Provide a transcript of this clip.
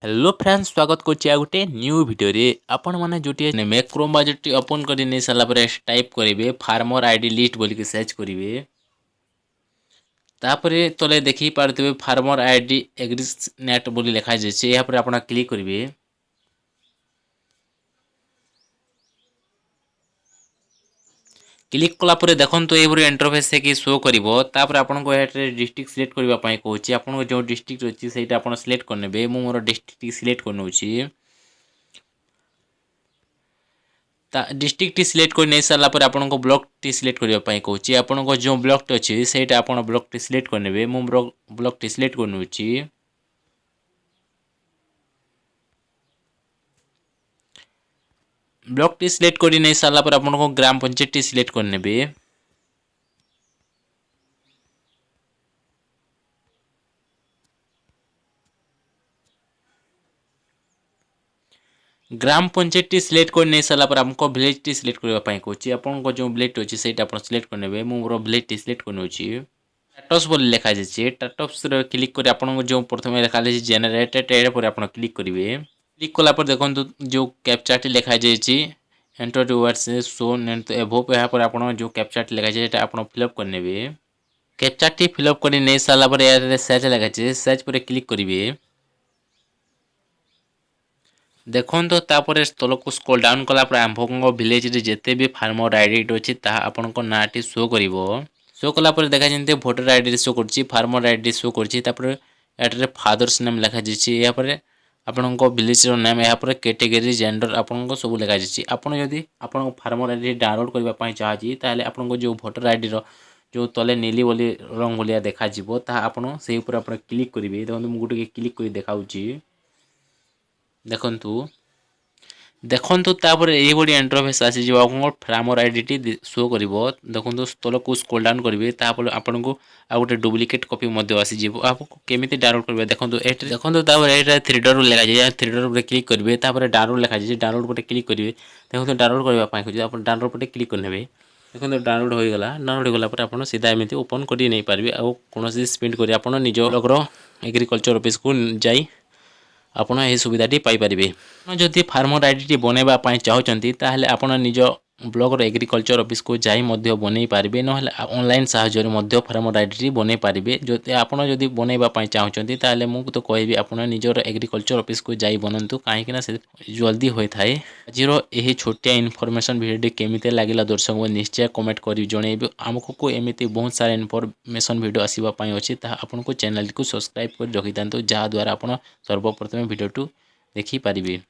Hello friends, स्वागत करछि आ गोटे न्यू वीडियो रे। आपण माने जोटी मैक क्रोम बाजटी ओपन करि नै साला परे टाइप करिवे फार्मर आईडी लिस्ट बोली के सर्च करिवे। तापरे तले देखि पारथिबे फार्मर आईडी एग्रीस नेट बोली लिखा जायछि। यहाँ पर आपण क्लिक करिवे। क्लिक कला परे देखंतु एबरी इंटरफेस से कि शो करिवो। तापर आपण को एटे डिस्ट्रिक्ट सिलेक्ट करबा पई कहूछि। आपण को जो डिस्ट्रिक्ट अछि सेटा आपण सिलेक्ट करनेबे। मु मोर डिस्ट्रिक्ट सिलेक्ट करनोछि। डिस्ट्रिक्ट सिलेक्ट कर नहीं सारा पर आपन को ब्लॉक टी सिलेक्ट करने कहूँ। आपन को जो ब्लॉक अच्छी से ब्लॉक टी सिलेक्ट करने मु ब्लॉक टी सिलेक्ट करनोछि। ब्लॉक टी सिलेक्ट कर नहीं सारा पर आपन को ग्राम पंचायत टी सिलेक्ट करने। ग्राम पंचायत टी सिलेक्ट कर नहीं सारा पर हमको विलेज टी सिलेक्ट करने कहूँ। आपन को जो विलेज अच्छी से सिलेक्ट करने मु मोर विलेज टी सिलेक्ट करनोछि। स्टेटस बोली लिखा जाए। स्टेटस क्लिक कर आपन जो प्रथम लिखा जाए जेनेरेटेड एड पर आप क्लिक करेंगे। क्लिक कला पर देखो जो कैप्चाटी लिखा जाए enter two words shown and above. यहाँ पर आप जो कैप्चाटी लिखा जाए आप फिलअप करने। कैप्चाटी फिलअप कर नहीं सारा पर सर्च लिखा जाए सर्च पर क्लिक करेंगे। देखो तापर तल को स्क्रॉल डाउन कला पर आंभो विलेज रे जेते भी फार्मर आईडी अच्छी आपण नाटी शो कर शो कला पर देखा जमी भोटर आईडी शो कर फार्मर आईडी शो कर फादर्स नेम लिखा जाए। यहाँ पर आपण विलेज नेम यहाँ पर कैटेगरी जेंडर आपन सब लिखा जाए। आपड़ जदि आप फार्मर आईडी डाउनलोड करने चाहिए ताले आपन जो भोटर आईडी जो तले नीली बोली रंग भाया देखा आपड़ से क्लिक करेंगे। देखो मुझे गोटे क्लिक कर दिखाऊँगी। देखंतु देखंतु तापर ये बड़ी इंटरफेस आसी जो आपन फार्मर आईडी टी शो करिवो। देखंतु तल को स्क्रॉल डाउन करिवे तापर आपन को आ गोटे डुप्लिकेट कॉपी मध्ये आसी जिवो। आपको केमिति डाउनलोड करबे देखंतु एट देखंतु तापर एटा 3 डॉट लिखा जाय 3 डॉट पर क्लिक करिवे। तापर डाउनलोड लिखा जाय डाउनलोड पर क्लिक करिवे। देखंतु डाउनलोड करबा पई खोज आपन डाउनलोड पर क्लिक करनेबे। देखंतु डाउनलोड होई गला। डाउनलोड गला पर आपन सीधा एमिति ओपन करि नै पारबे। आ कोनोसी स्पेंड करि आपन निजो ब्लॉक एग्रीकल्चर ऑफिस को जाई आपण यह सुविधाटी पाइपर। जदि फार्मर आईडी बनवा चाहते ताहले आपण निज ब्लॉक एग्रीकल्चर ऑफिस को जाई मध्य बनै पारे ना ऑनलाइन साहाय्य फार्मर आईडी बनै पारे। जो आपड़ जदि बनवा चाहते ताहले मु तो कहबी आपण निजर एग्रीकल्चर ऑफिस को जाई बनतु कहीं से जल्दी होता है। आज यही छोटिया इनफॉरमेशन वीडियो केमिते लगिला दर्शक निश्चय कमेंट कर जनइबे। आमको एमती बहुत सारा इनफॉरमेशन वीडियो आसवाई अच्छी आपको चैनल को सब्सक्राइब कर रखी था जहाँद्वारा आप सर्वप्रथम वीडियो देखी पारिबे।